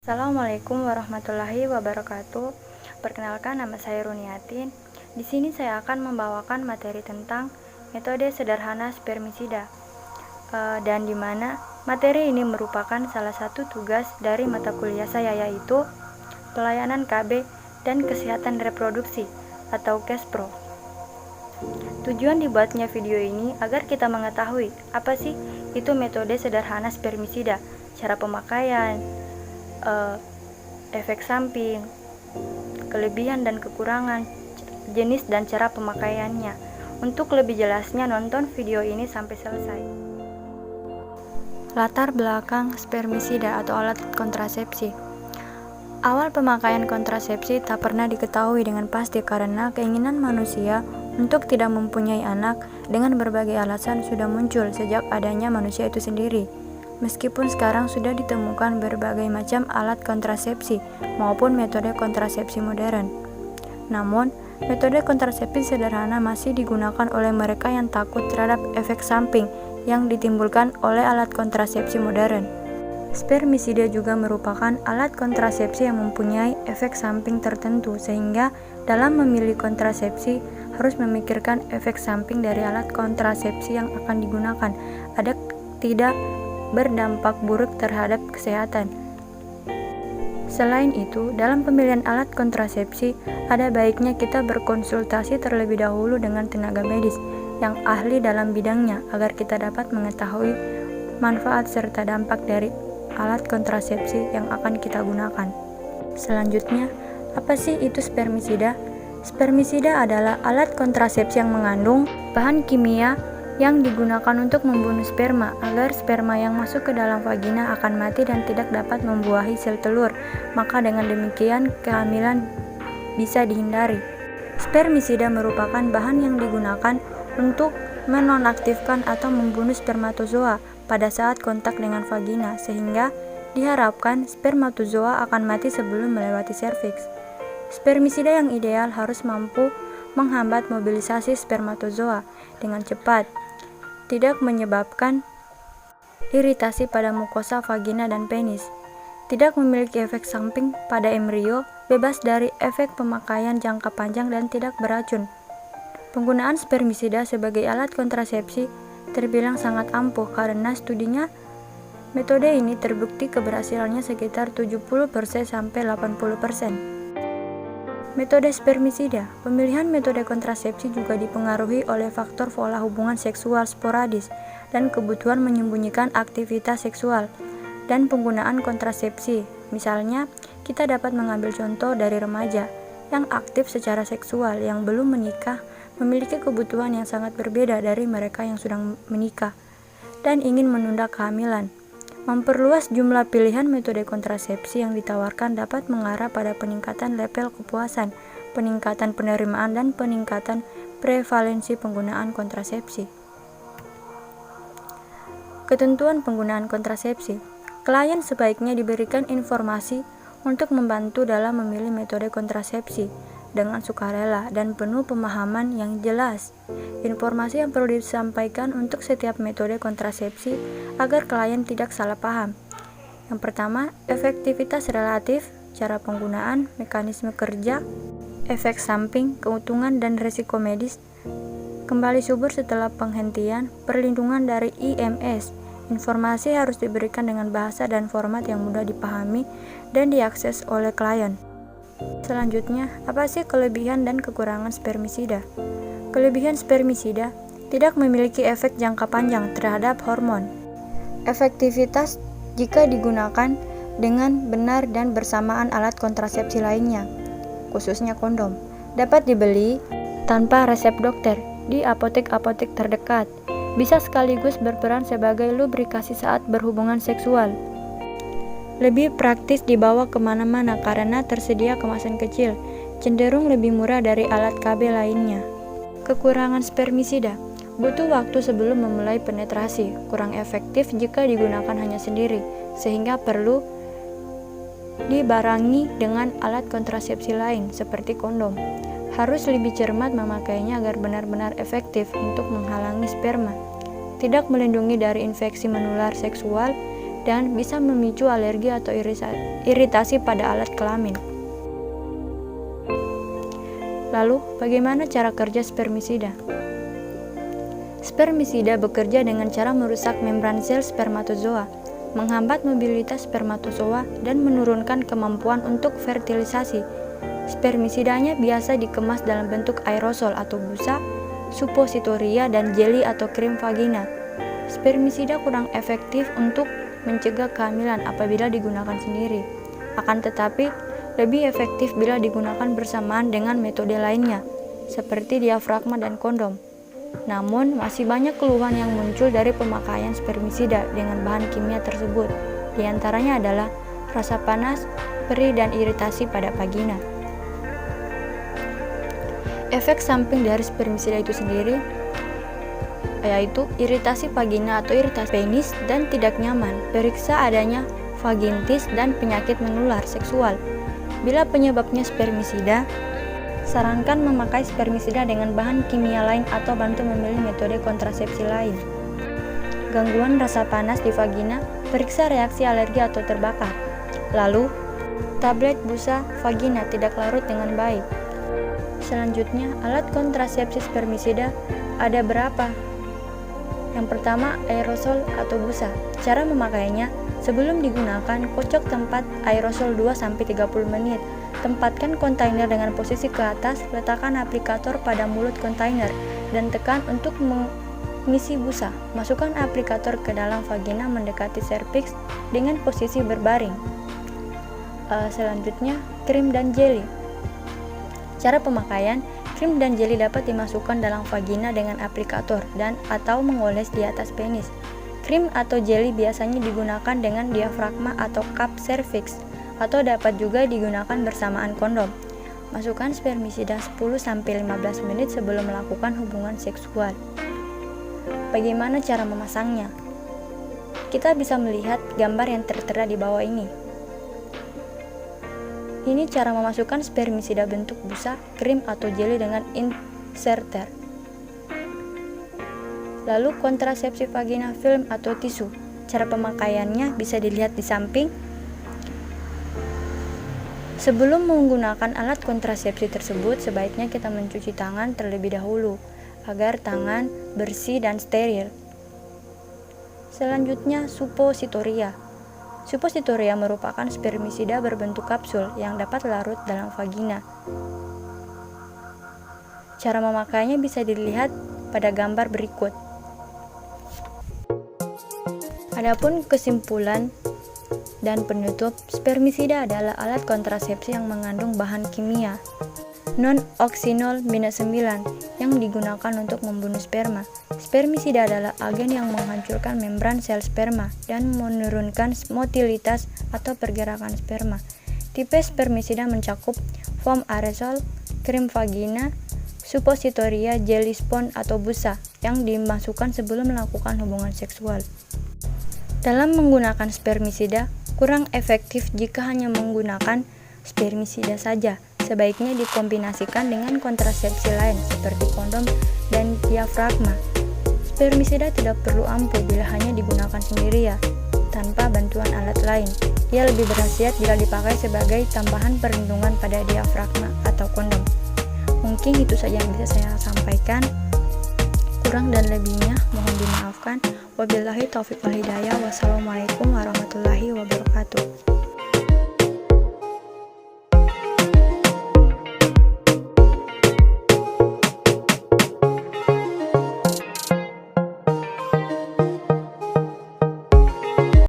Assalamualaikum warahmatullahi wabarakatuh. Perkenalkan, nama saya Runiatin. Di sini saya akan membawakan materi tentang metode sederhana spermisida, dan di mana materi ini merupakan salah satu tugas dari mata kuliah saya, yaitu pelayanan KB dan kesehatan reproduksi atau KESPRO. Tujuan dibuatnya video ini agar kita mengetahui apa sih itu metode sederhana spermisida, cara pemakaian, efek samping, kelebihan dan kekurangan, jenis dan cara pemakaiannya. Untuk lebih jelasnya, nonton video ini sampai selesai. Latar belakang spermisida atau alat kontrasepsi. Awal pemakaian kontrasepsi tak pernah diketahui dengan pasti karena keinginan manusia untuk tidak mempunyai anak dengan berbagai alasan sudah muncul sejak adanya manusia itu sendiri. Meskipun sekarang sudah ditemukan berbagai macam alat kontrasepsi maupun metode kontrasepsi modern, namun metode kontrasepsi sederhana masih digunakan oleh mereka yang takut terhadap efek samping yang ditimbulkan oleh alat kontrasepsi modern. Spermisida juga merupakan alat kontrasepsi yang mempunyai efek samping tertentu, sehingga dalam memilih kontrasepsi harus memikirkan efek samping dari alat kontrasepsi yang akan digunakan ada tidak berdampak buruk terhadap kesehatan. Selain itu, dalam pemilihan alat kontrasepsi, ada baiknya kita berkonsultasi terlebih dahulu dengan tenaga medis yang ahli dalam bidangnya agar kita dapat mengetahui manfaat serta dampak dari alat kontrasepsi yang akan kita gunakan. Selanjutnya, apa sih itu spermisida? Spermisida adalah alat kontrasepsi yang mengandung bahan kimia yang digunakan untuk membunuh sperma agar sperma yang masuk ke dalam vagina akan mati dan tidak dapat membuahi sel telur. Maka dengan demikian kehamilan bisa dihindari. Spermisida merupakan bahan yang digunakan untuk menonaktifkan atau membunuh spermatozoa pada saat kontak dengan vagina, sehingga diharapkan spermatozoa akan mati sebelum melewati serviks. Spermisida yang ideal harus mampu menghambat mobilisasi spermatozoa dengan cepat, tidak menyebabkan iritasi pada mukosa vagina dan penis, tidak memiliki efek samping pada embrio, bebas dari efek pemakaian jangka panjang dan tidak beracun. Penggunaan spermisida sebagai alat kontrasepsi terbilang sangat ampuh karena studinya metode ini terbukti keberhasilannya sekitar 70% sampai 80%. Metode spermisida. Pemilihan metode kontrasepsi juga dipengaruhi oleh faktor pola hubungan seksual sporadis dan kebutuhan menyembunyikan aktivitas seksual dan penggunaan kontrasepsi. Misalnya, kita dapat mengambil contoh dari remaja yang aktif secara seksual yang belum menikah, memiliki kebutuhan yang sangat berbeda dari mereka yang sudah menikah dan ingin menunda kehamilan. Memperluas jumlah pilihan metode kontrasepsi yang ditawarkan dapat mengarah pada peningkatan level kepuasan, peningkatan penerimaan, dan peningkatan prevalensi penggunaan kontrasepsi. Ketentuan penggunaan kontrasepsi. Klien sebaiknya diberikan informasi untuk membantu dalam memilih metode kontrasepsi dengan sukarela dan penuh pemahaman yang jelas. Informasi yang perlu disampaikan untuk setiap metode kontrasepsi agar klien tidak salah paham. Yang pertama, efektivitas relatif, cara penggunaan, mekanisme kerja, efek samping, keuntungan dan risiko medis, kembali subur setelah penghentian, perlindungan dari IMS. Informasi harus diberikan dengan bahasa dan format yang mudah dipahami dan diakses oleh klien. Selanjutnya, apa sih kelebihan dan kekurangan spermisida? Kelebihan spermisida tidak memiliki efek jangka panjang terhadap hormon. Efektivitas jika digunakan dengan benar dan bersamaan alat kontrasepsi lainnya, khususnya kondom, dapat dibeli tanpa resep dokter di apotek-apotek terdekat. Bisa sekaligus berperan sebagai lubrikasi saat berhubungan seksual. Lebih praktis dibawa kemana-mana karena tersedia kemasan kecil, cenderung lebih murah dari alat KB lainnya. Kekurangan spermisida. Butuh waktu sebelum memulai penetrasi, kurang efektif jika digunakan hanya sendiri, sehingga perlu dibarengi dengan alat kontrasepsi lain seperti kondom. Harus lebih cermat memakainya agar benar-benar efektif untuk menghalangi sperma. Tidak melindungi dari infeksi menular seksual, dan bisa memicu alergi atau iritasi pada alat kelamin. Lalu, bagaimana cara kerja spermisida? Spermisida bekerja dengan cara merusak membran sel spermatozoa, menghambat mobilitas spermatozoa, dan menurunkan kemampuan untuk fertilisasi. Spermisidanya biasa dikemas dalam bentuk aerosol atau busa, suppositoria, dan jeli atau krim vagina. Spermisida kurang efektif untuk mencegah kehamilan apabila digunakan sendiri. Akan tetapi, lebih efektif bila digunakan bersamaan dengan metode lainnya, seperti diafragma dan kondom. Namun, masih banyak keluhan yang muncul dari pemakaian spermisida dengan bahan kimia tersebut. Di antaranya adalah rasa panas, perih, dan iritasi pada vagina. Efek samping dari spermisida itu sendiri yaitu iritasi vagina atau iritasi penis dan tidak nyaman. Periksa adanya vagingitis dan penyakit menular seksual. Bila penyebabnya spermisida, sarankan memakai spermisida dengan bahan kimia lain atau bantu memilih metode kontrasepsi lain. Gangguan rasa panas di vagina, periksa reaksi alergi atau terbakar. Lalu, tablet busa vagina tidak larut dengan baik. Selanjutnya, alat kontrasepsi spermisida ada berapa? Yang pertama, aerosol atau busa. Cara memakainya, sebelum digunakan, kocok tempat aerosol 2-30 menit. Tempatkan kontainer dengan posisi ke atas, letakkan aplikator pada mulut kontainer, dan tekan untuk mengisi busa. Masukkan aplikator ke dalam vagina mendekati serviks dengan posisi berbaring. Selanjutnya, krim dan jeli. Cara pemakaian, krim dan jeli dapat dimasukkan dalam vagina dengan aplikator dan atau mengoles di atas penis. Krim atau jeli biasanya digunakan dengan diafragma atau cup cervix, atau dapat juga digunakan bersamaan kondom. Masukkan spermisida 10-15 menit sebelum melakukan hubungan seksual. Bagaimana cara memasangnya? Kita bisa melihat gambar yang tertera di bawah ini. Ini cara memasukkan spermisida bentuk busa, krim atau jeli dengan inserter. Lalu kontrasepsi vagina film atau tisu. Cara pemakaiannya bisa dilihat di samping. Sebelum menggunakan alat kontrasepsi tersebut, sebaiknya kita mencuci tangan terlebih dahulu agar tangan bersih dan steril. Selanjutnya, suppositoria. Suppositoria merupakan spermisida berbentuk kapsul yang dapat larut dalam vagina. Cara memakainya bisa dilihat pada gambar berikut. Adapun kesimpulan dan penutup, spermisida adalah alat kontrasepsi yang mengandung bahan kimia non-oksinol-9 yang digunakan untuk membunuh sperma. Spermisida adalah agen yang menghancurkan membran sel sperma dan menurunkan motilitas atau pergerakan sperma. Tipe spermisida mencakup foam aerosol, krim vagina, suppositoria, jelly sponge atau busa yang dimasukkan sebelum melakukan hubungan seksual. Dalam menggunakan spermisida, kurang efektif jika hanya menggunakan spermisida saja. Sebaiknya dikombinasikan dengan kontrasepsi lain seperti kondom dan diafragma. Spermisida tidak perlu ampuh bila hanya digunakan sendiri tanpa bantuan alat lain. Ia lebih berkhasiat bila dipakai sebagai tambahan perlindungan pada diafragma atau kondom. Mungkin itu saja yang bisa saya sampaikan. Kurang dan lebihnya mohon dimaafkan. Wabillahi taufiq wal hidayah. Wassalamualaikum warahmatullahi wabarakatuh.